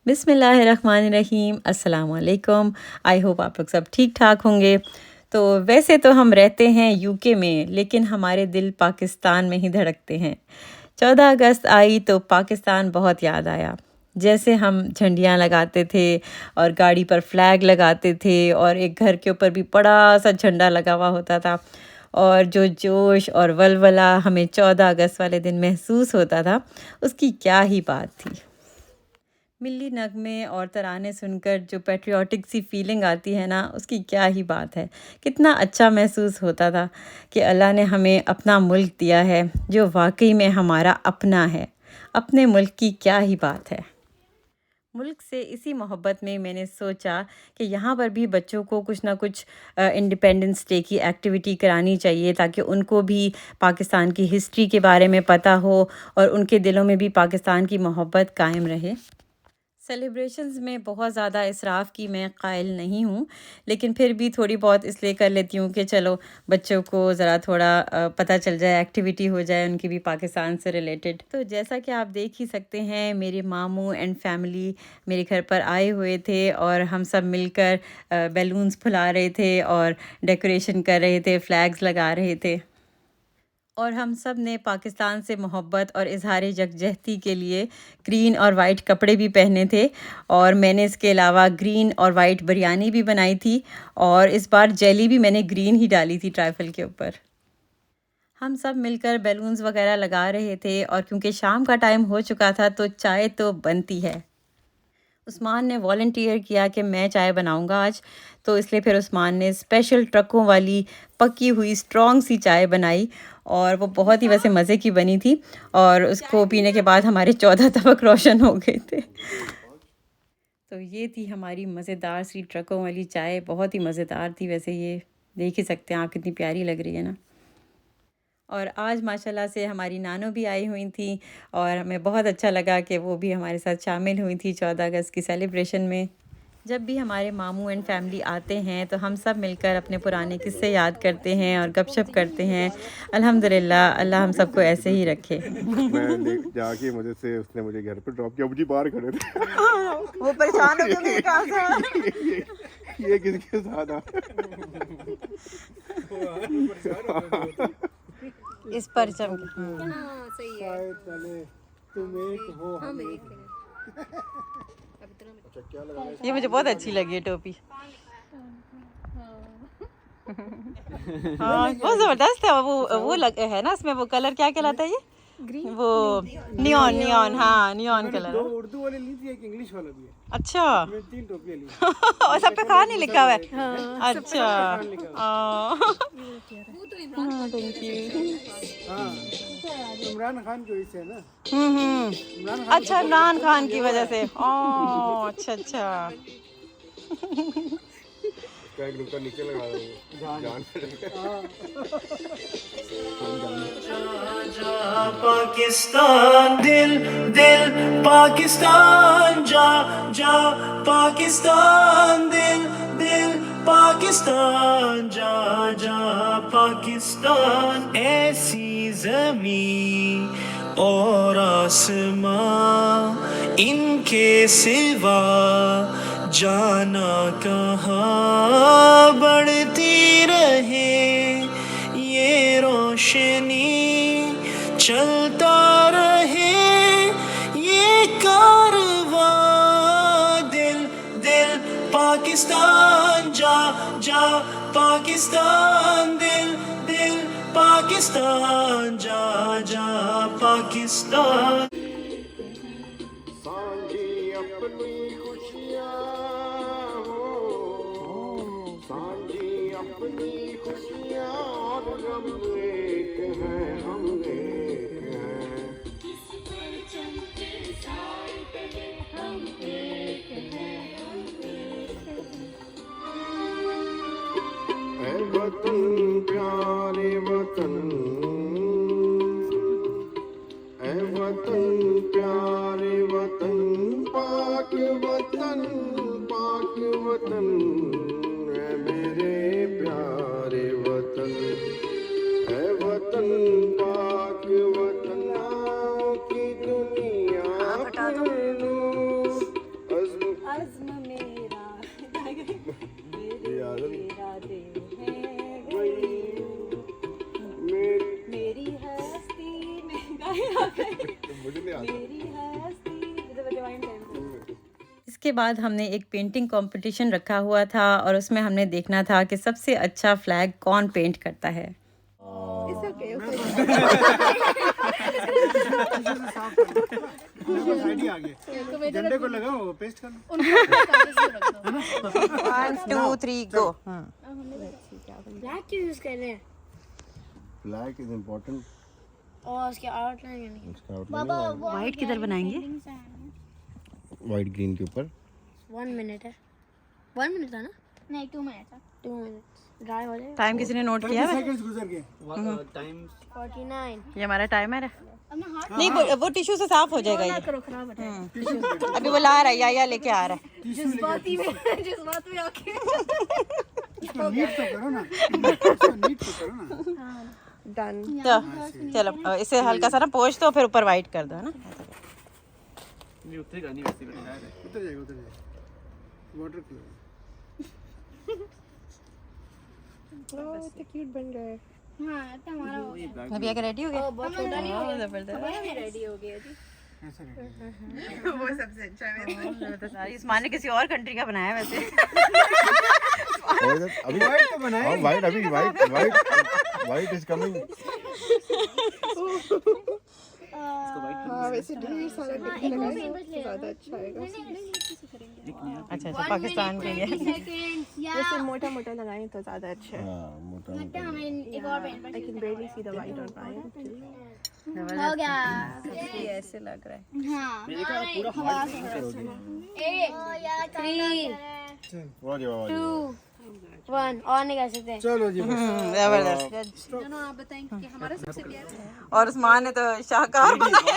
बिस्मिल्लाहिर्रहमानिर्रहीम, अस्सलाम वालेकुम। आई होप आप लोग सब ठीक ठाक होंगे। तो वैसे तो हम रहते हैं यूके में, लेकिन हमारे दिल पाकिस्तान में ही धड़कते हैं। 14 अगस्त आई तो पाकिस्तान बहुत याद आया। जैसे हम झंडियाँ लगाते थे और गाड़ी पर फ्लैग लगाते थे और एक घर के ऊपर भी बड़ा सा झंडा लगा हुआ होता था, और जो जोश और वलवला हमें 14 अगस्त वाले दिन महसूस होता था, उसकी क्या ही बात थी। मिल्ली नगमे और तराने सुनकर जो पैट्रियोटिक सी फीलिंग आती है ना, उसकी क्या ही बात है। कितना अच्छा महसूस होता था कि अल्लाह ने हमें अपना मुल्क दिया है जो वाकई में हमारा अपना है। अपने मुल्क की क्या ही बात है। मुल्क से इसी मोहब्बत में मैंने सोचा कि यहाँ पर भी बच्चों को कुछ ना कुछ इंडिपेंडेंस डे की एक्टिविटी करानी चाहिए, ताकि उनको भी पाकिस्तान की हिस्ट्री के बारे में पता हो और उनके दिलों में भी पाकिस्तान की मोहब्बत कायम रहे। सेलिब्रेशंस में बहुत ज़्यादा इसराफ़ की मैं कायल नहीं हूँ, लेकिन फिर भी थोड़ी बहुत इसलिए कर लेती हूँ कि चलो बच्चों को ज़रा थोड़ा पता चल जाए, एक्टिविटी हो जाए उनकी भी पाकिस्तान से रिलेटेड। तो जैसा कि आप देख ही सकते हैं, मेरे मामू एंड फैमिली मेरे घर पर आए हुए थे और हम सब मिलकर बैलून्स फुला रहे थे और डेकोरेशन कर रहे थे, फ्लैग्स लगा रहे थे। और हम सब ने पाकिस्तान से मोहब्बत और इजहार यकजहती के लिए ग्रीन और वाइट कपड़े भी पहने थे, और मैंने इसके अलावा ग्रीन और वाइट बिरयानी भी बनाई थी, और इस बार जेली भी मैंने ग्रीन ही डाली थी ट्राइफल के ऊपर। हम सब मिलकर बैलून्स वगैरह लगा रहे थे, और क्योंकि शाम का टाइम हो चुका था तो चाय तो बनती है। उस्मान ने वॉलंटियर किया कि मैं चाय बनाऊंगा आज, तो इसलिए फिर उस्मान ने स्पेशल ट्रकों वाली पकी हुई स्ट्रॉन्ग सी चाय बनाई, और वो बहुत ही वैसे मज़े की बनी थी, और उसको पीने के बाद हमारे 14 तबक रोशन हो गए थे। तो ये थी हमारी मज़ेदार सी ट्रकों वाली चाय, बहुत ही मज़ेदार थी। वैसे ये देख ही सकते हैं आप, कितनी प्यारी लग रही है ना। और आज माशाल्लाह से हमारी नानो भी आई हुई थी, और हमें बहुत अच्छा लगा कि वो भी हमारे साथ शामिल हुई थी 14 अगस्त की सेलिब्रेशन में। जब भी हमारे मामू एंड फैमिली आते हैं तो हम सब मिलकर अपने पुराने किस्से याद करते हैं और गपशप करते हैं। अल्हम्दुलिल्लाह, अल्लाह हम सबको ऐसे ही रखे। मैं जाके मुझे से उसने मुझे घर पे ड्रॉप किया, मुझे बाहर खड़े थे। वो परेशान हो गए, कहाँ था? ये किसके साथ आ? इस परचम हाँ सही है। चले तुम एक हो, हम एक हैं। अब इतना अच्छा क्या लगा? ये मुझे बहुत अच्छी लगी है टोपी। हाँ, बहुत ज़बरदस्त है वो लग है ना, इसमें वो कलर क्या कहलाता है ये? ग्रीन, वो नियॉन नियॉन, हाँ नियॉन कलर है। उर्दू वाले ली थी, एक इंग्लिश वाला भी है। अच्छा। मैं 3 टोपियां ली। और सब पे खान नहीं लिखा हुआ है? हाँ, अच्छा। वो तो इमरान थैंक यू। हाँ, इमरान खान की वजह से है ना। हम्म। अच्छा, इमरान खान की वजह से। ओह अच्छा अच्छा। क्या एक रुपया नीचे लगा दो जान। पाकिस्तान दिल दिल पाकिस्तान जा जा पाकिस्तान दिल दिल पाकिस्तान जा जा पाकिस्तान। ऐसी जमीन और आसमां इनके सिवा जाना कहाँ बढ़ती रहे ये रोशनी, चलता रहे ये कारवां। दिल दिल पाकिस्तान जा जा पाकिस्तान दिल दिल पाकिस्तान जा जा पाकिस्तान। सांझी अपनी खुशियाँ हो, सांझी अपनी खुशियाँ और गम एक है, हम एक हैं। ऐ वतन प्यारे वतन, ऐ वतन प्यारे वतन, पाक वतन पाक वतन, ऐ मेरे प्यारे वतन, ऐ वतन पाक वतन। आओ की दुनिया पर इसके बाद हमने एक पेंटिंग कंपटीशन रखा हुआ था और उसमें हमने देखना था कि सबसे अच्छा फ्लैग कौन पेंट करता है। आइडिया आ गया झंडे को लगाओ पेस्ट कर लो 1 2 3 गो। ब्लैक क्यों यूज कर रहे हैं ब्लैक इज इम्पोर्टेंट। और उसके आउटलाइन करनी उसका बाबा वाइट किधर बनाएंगे? वाइट ग्रीन के ऊपर 1 मिनट है 1 मिनट था ना नहीं 2 मिनट था 2 मिनट ड्राई हो जाए टाइम किसी ने नोट किया है? सेकंड्स गुजर गए 49 ये हमारा टाइमर है। नहीं वो टिश्यू से साफ हो जाएगा ये। करो खराब है अभी वो ला रहा है या लेके आ रहा है। जज्बात में आके नीट तो करो ना इसको नीट तो करो ना डन। तो चलो इसे हल्का सा ना पोंछ दो फिर ऊपर वाइट कर दो है ना। उतर जाएगा वाटर कलर तो क्यूट बन रहा है। हां तो हमारा हो गया अभी आके रेडी हो गए? बहुत छोटा नहीं हो गया जबरदस्त। रेडी हो गया जी ऐसा रहेगा वो सबसे अच्छा है। इस्मान ने किसी और कंट्री का बनाया है वैसे। अभी वाइट तो बनाया हाँ वाइट अभी वाइट इज कमिंग। हाँ वैसे ढेर सारा करके लगाएंगे तो ज़्यादा अच्छा आएगा। अच्छा अच्छा पाकिस्तान के लिए। वैसे मोटा मोटा लगाएं तो ज़्यादा अच्छा है। हाँ मोटा हमें एक और pen I can barely see the white on mine. हो गया ये ऐसे लग रहा है। हां मेरे का पूरा हवा से 3 वाह जी वाह 2 1 और नहीं कर सकते चलो जी जबरदस्त। दोनों आप बताएं कि हमारा सबसे प्यारा है। और उस्मान ने तो शाहकार बनाया।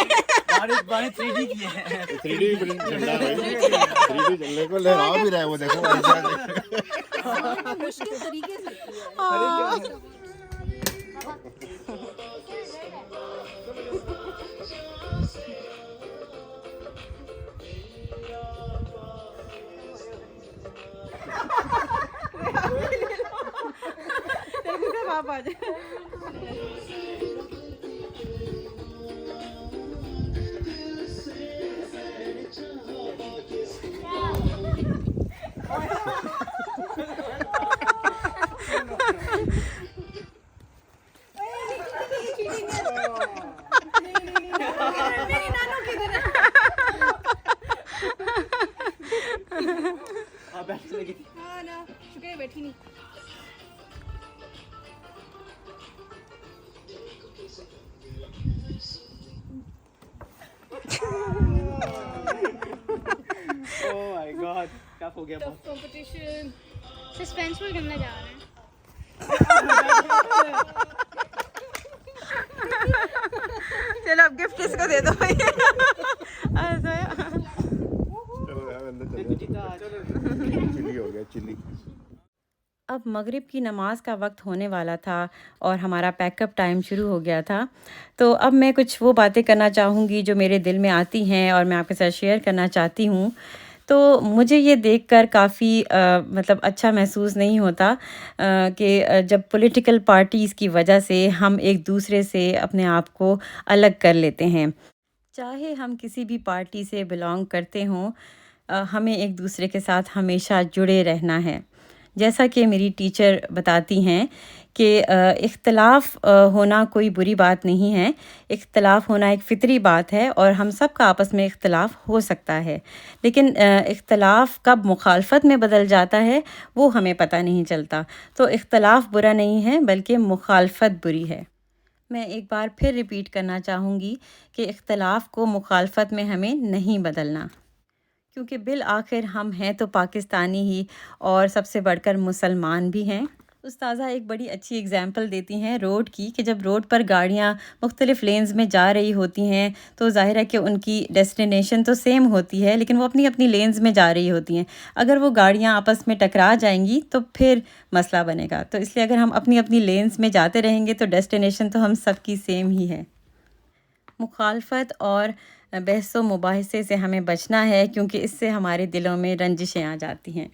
3D प्रिंट झंडा भाई 3D झंडे को लहरा भी रहा है वो देखो ऐसा मुश्किल तरीके से किया है। आप आ जाए। हाँ ना शुक्र है बैठी नहीं। ओह माय गॉड क्या हो गया कंपटीशन सस्पेंसफुल करने जा रहे हैं चलो अब गिफ्ट किसको दे दो भाई। चलो यार अंदर चलो चिली हो गया चिली। अब मगरिब की नमाज़ का वक्त होने वाला था और हमारा पैकअप टाइम शुरू हो गया था। तो अब मैं कुछ वो बातें करना चाहूँगी जो मेरे दिल में आती हैं और मैं आपके साथ शेयर करना चाहती हूँ। तो मुझे ये देखकर काफ़ी मतलब अच्छा महसूस नहीं होता कि जब पॉलिटिकल पार्टीज़ की वजह से हम एक दूसरे से अपने आप को अलग कर लेते हैं। चाहे हम किसी भी पार्टी से बिलोंग करते हों, हमें एक दूसरे के साथ हमेशा जुड़े रहना है। जैसा कि मेरी टीचर बताती हैं कि इख्तलाफ होना कोई बुरी बात नहीं है। इख्तलाफ होना एक फ़ितरी बात है और हम सब का आपस में इख्तलाफ हो सकता है। लेकिन इख्तलाफ कब मुखालफत में बदल जाता है वो हमें पता नहीं चलता। तो इख्तलाफ बुरा नहीं है बल्कि मुखालफत बुरी है। मैं एक बार फिर रिपीट करना चाहूँगी कि इख्तलाफ को मुखालफत में हमें नहीं बदलना, क्योंकि बिल आखिर हम हैं तो पाकिस्तानी ही और सबसे बढ़कर मुसलमान भी हैं। उस्ताज़ा एक बड़ी अच्छी एग्ज़ाम्पल देती हैं रोड की कि जब रोड पर गाड़ियाँ मुख्तलिफ़ लेन्स में जा रही होती हैं तो ज़ाहिर है कि उनकी डेस्टिनेशन तो सेम होती है लेकिन वो अपनी अपनी लेन्स में जा रही होती हैं। अगर वो गाड़ियाँ आपस में टकरा जाएंगी तो फिर मसला बनेगा। तो इसलिए अगर हम अपनी अपनी लेन्स में जाते रहेंगे तो डेस्टिनेशन तो हम सब की सेम ही है। मुखालफत और बहसो मुबाहिसे से हमें बचना है क्योंकि इससे हमारे दिलों में रंजिशें आ जाती हैं।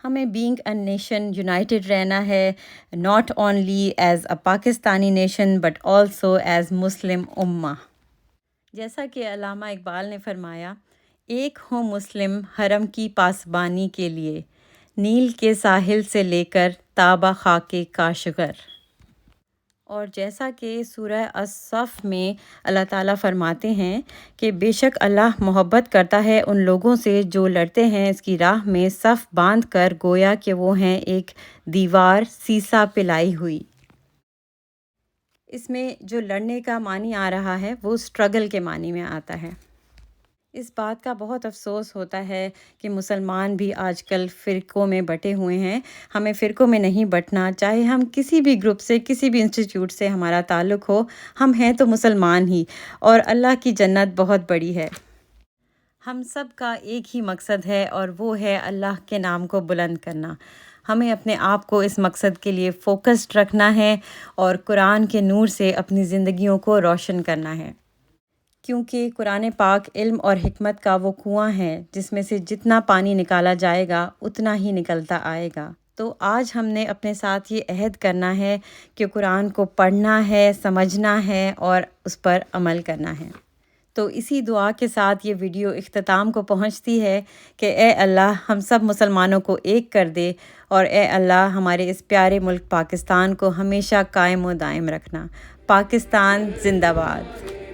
हमें बीइंग अ नेशन यूनाइटेड रहना है, not only as a Pakistani nation but also as Muslim उम्मा। जैसा कि अल्लामा इकबाल ने फरमाया, एक हो मुस्लिम हरम की पासबानी के लिए, नील के साहिल से लेकर ताबा खाके काशगर। और जैसा कि सूरह अस-सफ़ में अल्लाह ताला फरमाते हैं कि बेशक अल्लाह मोहब्बत करता है उन लोगों से जो लड़ते हैं इसकी राह में सफ़ बांध कर, गोया कि वो हैं एक दीवार सीसा पिलाई हुई। इसमें जो लड़ने का मानी आ रहा है वो स्ट्रगल के मानी में आता है। इस बात का बहुत अफ़सोस होता है कि मुसलमान भी आजकल फ़िरक़ों में बँटे हुए हैं। हमें फ़िरक़ों में नहीं बँटना, चाहे हम किसी भी ग्रुप से, किसी भी इंस्टीट्यूट से हमारा ताल्लुक़ हो, हम हैं तो मुसलमान ही, और अल्लाह की जन्नत बहुत बड़ी है। हम सब का एक ही मकसद है और वो है अल्लाह के नाम को बुलंद करना। हमें अपने आप को इस मकसद के लिए फ़ोकस्ड रखना है और कुरान के नूर से अपनी ज़िंदगियों को रोशन करना है, क्योंकि कुरान पाक इल्म और हिकमत का वो कुआं है जिसमें से जितना पानी निकाला जाएगा उतना ही निकलता आएगा। तो आज हमने अपने साथ ये अहद करना है कि कुरान को पढ़ना है, समझना है और उस पर अमल करना है। तो इसी दुआ के साथ ये वीडियो इख्तिताम को पहुंचती है कि ए अल्लाह हम सब मुसलमानों को एक कर दे, और ए अल्लाह हमारे इस प्यारे मुल्क पाकिस्तान को हमेशा कायम व दायम रखना। पाकिस्तान जिंदाबाद।